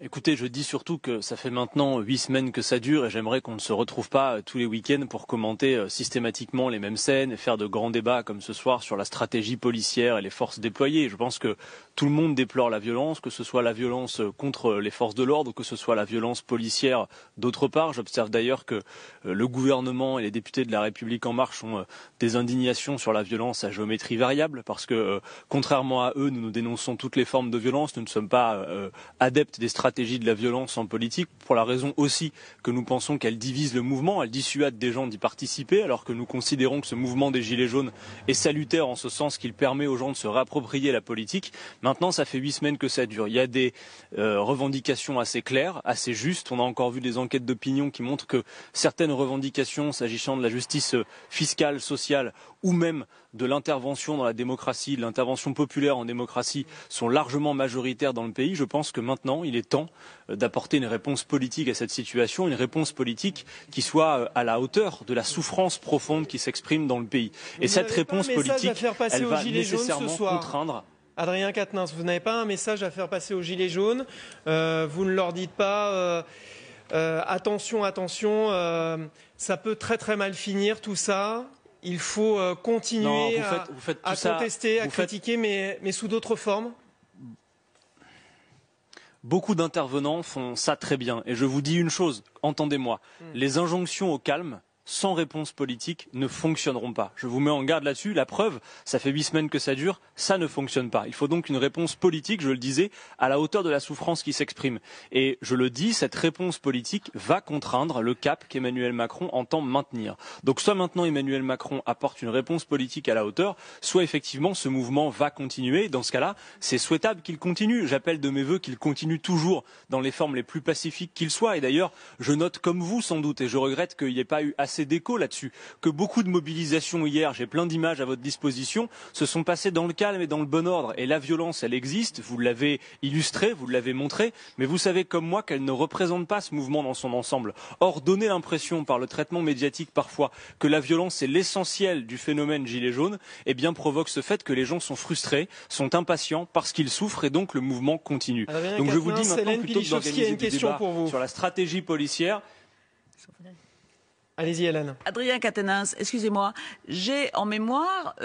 Écoutez, je dis surtout que ça fait maintenant 8 semaines que ça dure et j'aimerais qu'on ne se retrouve pas tous les week-ends pour commenter systématiquement les mêmes scènes et faire de grands débats comme ce soir sur la stratégie policière et les forces déployées. Je pense que tout le monde déplore la violence, que ce soit la violence contre les forces de l'ordre ou que ce soit la violence policière d'autre part. J'observe d'ailleurs que le gouvernement et les députés de la République En Marche ont des indignations sur la violence à géométrie variable parce que contrairement à eux, nous dénonçons toutes les formes de violence. Nous ne sommes pas adeptes des stratégies de la violence en politique, pour la raison aussi que nous pensons qu'elle divise le mouvement, elle dissuade des gens d'y participer, alors que nous considérons que ce mouvement des Gilets jaunes est salutaire en ce sens qu'il permet aux gens de se réapproprier la politique. Maintenant, ça fait 8 semaines que ça dure. Il y a des revendications assez claires, assez justes. On a encore vu des enquêtes d'opinion qui montrent que certaines revendications, s'agissant de la justice fiscale, sociale ou même de l'intervention dans la démocratie, de l'intervention populaire en démocratie, sont largement majoritaires dans le pays. Je pense que maintenant, il est temps d'apporter une réponse politique à cette situation, une réponse politique qui soit à la hauteur de la souffrance profonde qui s'exprime dans le pays. Et cette réponse politique, elle va nécessairement contraindre. Adrien Quatennens, vous n'avez pas un message à faire passer aux Gilets jaunes. Vous ne leur dites pas attention, attention, ça peut très très mal finir tout ça. Il faut continuer à contester, à critiquer, mais sous d'autres formes. Beaucoup d'intervenants font ça très bien. Et je vous dis une chose, entendez-moi, les injonctions au calme, sans réponse politique, ne fonctionneront pas. Je vous mets en garde là-dessus. La preuve, ça fait 8 semaines que ça dure, ça ne fonctionne pas. Il faut donc une réponse politique, je le disais, à la hauteur de la souffrance qui s'exprime. Et je le dis, cette réponse politique va contraindre le cap qu'Emmanuel Macron entend maintenir. Donc soit maintenant Emmanuel Macron apporte une réponse politique à la hauteur, soit effectivement ce mouvement va continuer. Dans ce cas-là, c'est souhaitable qu'il continue. J'appelle de mes vœux qu'il continue toujours dans les formes les plus pacifiques qu'il soit. Et d'ailleurs, je note comme vous sans doute, et je regrette qu'il n'y ait pas eu assez d'écho là-dessus, que beaucoup de mobilisations hier, j'ai plein d'images à votre disposition, se sont passées dans le calme et dans le bon ordre. Et la violence, elle existe, vous l'avez illustré, vous l'avez montré, mais vous savez comme moi qu'elle ne représente pas ce mouvement dans son ensemble. Or, donner l'impression par le traitement médiatique parfois que la violence est l'essentiel du phénomène gilet jaune, eh bien provoque ce fait que les gens sont frustrés, sont impatients parce qu'ils souffrent et donc le mouvement continue. Donc je vous dis maintenant, plutôt que d'organiser des débats sur la stratégie policière, allez-y, Hélène. Adrien Quatennens, excusez-moi, j'ai en mémoire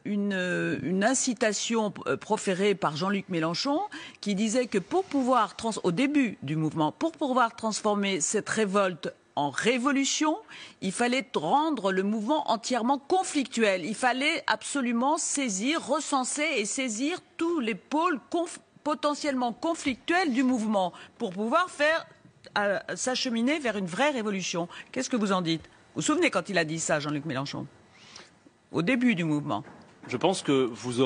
une incitation proférée par Jean-Luc Mélenchon qui disait que pour pouvoir, au début du mouvement, pour pouvoir transformer cette révolte en révolution, il fallait rendre le mouvement entièrement conflictuel. Il fallait absolument recenser et saisir tous les pôles potentiellement conflictuels du mouvement pour pouvoir faire s'acheminer vers une vraie révolution. Qu'est-ce que vous en dites? Vous vous souvenez quand il a dit ça, Jean-Luc Mélenchon, au début du mouvement? Je pense que vous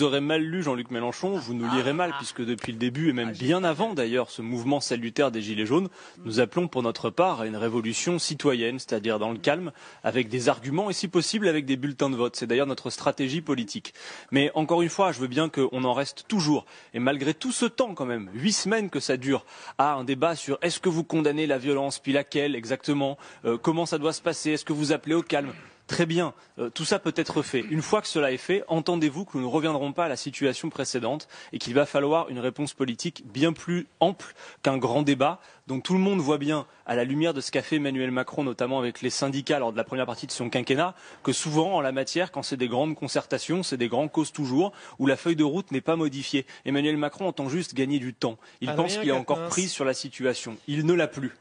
aurez mal lu Jean-Luc Mélenchon, vous nous lirez mal, puisque depuis le début, et même bien avant d'ailleurs ce mouvement salutaire des Gilets jaunes, nous appelons pour notre part à une révolution citoyenne, c'est-à-dire dans le calme, avec des arguments et si possible avec des bulletins de vote. C'est d'ailleurs notre stratégie politique. Mais encore une fois, je veux bien qu'on en reste toujours, et malgré tout ce temps quand même, 8 semaines que ça dure, à un débat sur est-ce que vous condamnez la violence, puis laquelle exactement, comment ça doit se passer, est-ce que vous appelez au calme? Très bien, tout ça peut être fait. Une fois que cela est fait, entendez-vous que nous ne reviendrons pas à la situation précédente et qu'il va falloir une réponse politique bien plus ample qu'un grand débat. Donc tout le monde voit bien, à la lumière de ce qu'a fait Emmanuel Macron, notamment avec les syndicats lors de la première partie de son quinquennat, que souvent en la matière, quand c'est des grandes concertations, c'est des grands causes toujours, où la feuille de route n'est pas modifiée. Emmanuel Macron entend juste gagner du temps. Il pense qu'il a encore prise sur la situation. Il ne l'a plus.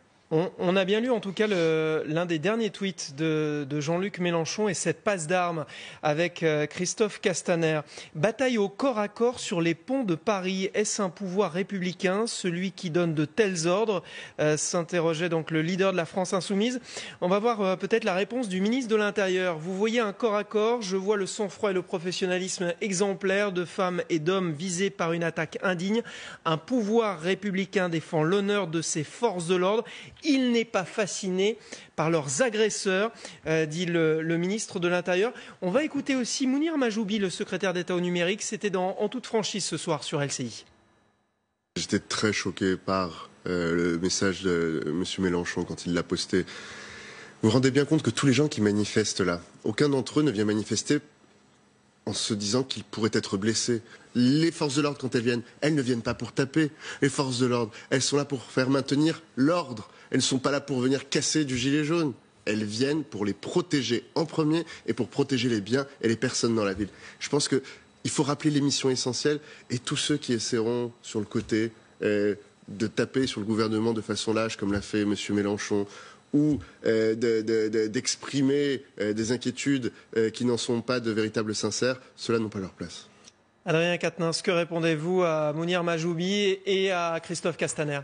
On a bien lu en tout cas l'un des derniers tweets de Jean-Luc Mélenchon et cette passe d'armes avec Christophe Castaner. Bataille au corps à corps sur les ponts de Paris. Est-ce un pouvoir républicain, celui qui donne de tels ordres? S'interrogeait donc le leader de la France Insoumise. On va voir peut-être la réponse du ministre de l'Intérieur. Vous voyez un corps à corps, je vois le sang-froid et le professionnalisme exemplaire de femmes et d'hommes visés par une attaque indigne. Un pouvoir républicain défend l'honneur de ses forces de l'ordre. Il n'est pas fasciné par leurs agresseurs, dit le ministre de l'Intérieur. On va écouter aussi Mounir Majoubi, le secrétaire d'État au numérique. C'était En toute franchise ce soir sur LCI. J'étais très choqué par le message de M. Mélenchon quand il l'a posté. Vous vous rendez bien compte que tous les gens qui manifestent là, aucun d'entre eux ne vient manifester en se disant qu'ils pourraient être blessés. Les forces de l'ordre, quand elles ne viennent pas pour taper. Les forces de l'ordre, elles sont là pour faire maintenir l'ordre. Elles ne sont pas là pour venir casser du gilet jaune. Elles viennent pour les protéger en premier et pour protéger les biens et les personnes dans la ville. Je pense qu'il faut rappeler les missions essentielles et tous ceux qui essaieront sur le côté de taper sur le gouvernement de façon lâche, comme l'a fait M. Mélenchon, ou d'exprimer des inquiétudes qui n'en sont pas de véritables sincères, ceux-là n'ont pas leur place. Adrien Quatennens, que répondez-vous à Mounir Majoubi et à Christophe Castaner?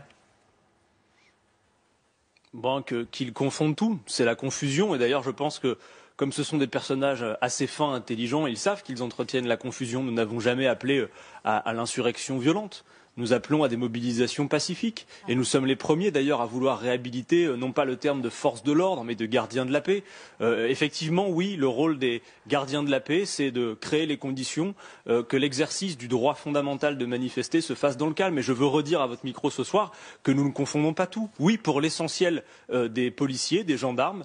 Bon, qu'ils confondent tout, c'est la confusion. Et d'ailleurs, je pense que, comme ce sont des personnages assez fins, intelligents, ils savent qu'ils entretiennent la confusion. Nous n'avons jamais appelé à l'insurrection violente. Nous appelons à des mobilisations pacifiques. Et nous sommes les premiers d'ailleurs à vouloir réhabiliter, non pas le terme de force de l'ordre, mais de gardien de la paix. Effectivement, oui, le rôle des gardiens de la paix, c'est de créer les conditions que l'exercice du droit fondamental de manifester se fasse dans le calme. Et je veux redire à votre micro ce soir que nous ne confondons pas tout. Oui, pour l'essentiel des policiers, des gendarmes,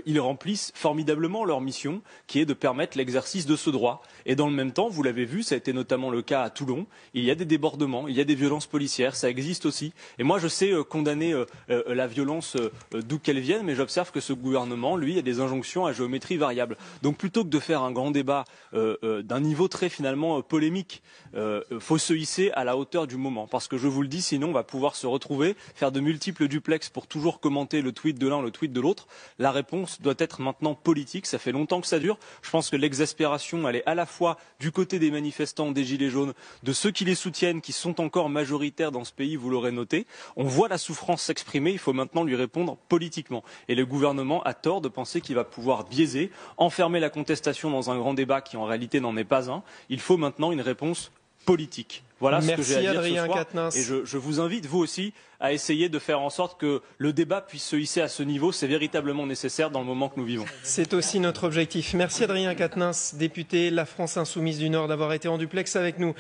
ils remplissent formidablement leur mission, qui est de permettre l'exercice de ce droit. Et dans le même temps, vous l'avez vu, ça a été notamment le cas à Toulon, il y a des débordements, il y a des violences policières, ça existe aussi. Et moi, je sais condamner la violence d'où qu'elle vienne, mais j'observe que ce gouvernement, lui, a des injonctions à géométrie variable. Donc plutôt que de faire un grand débat d'un niveau très finalement polémique, faut se hisser à la hauteur du moment. Parce que je vous le dis, sinon on va pouvoir se retrouver, faire de multiples duplex pour toujours commenter le tweet de l'un, le tweet de l'autre. La réponse doit être maintenant politique, ça fait longtemps que ça dure. Je pense que l'exaspération, elle est à la fois du côté des manifestants, des Gilets jaunes, de ceux qui les soutiennent, qui sont encore majoritaires dans ce pays, vous l'aurez noté. On voit la souffrance s'exprimer, il faut maintenant lui répondre politiquement. Et le gouvernement a tort de penser qu'il va pouvoir biaiser, enfermer la contestation dans un grand débat qui en réalité n'en est pas un. Il faut maintenant une réponse politique. Voilà ce que j'ai à dire Adrien ce soir. Quatennens. Et je vous invite, vous aussi, à essayer de faire en sorte que le débat puisse se hisser à ce niveau. C'est véritablement nécessaire dans le moment que nous vivons. C'est aussi notre objectif. Merci Adrien Quatennens, député La France Insoumise du Nord, d'avoir été en duplex avec nous.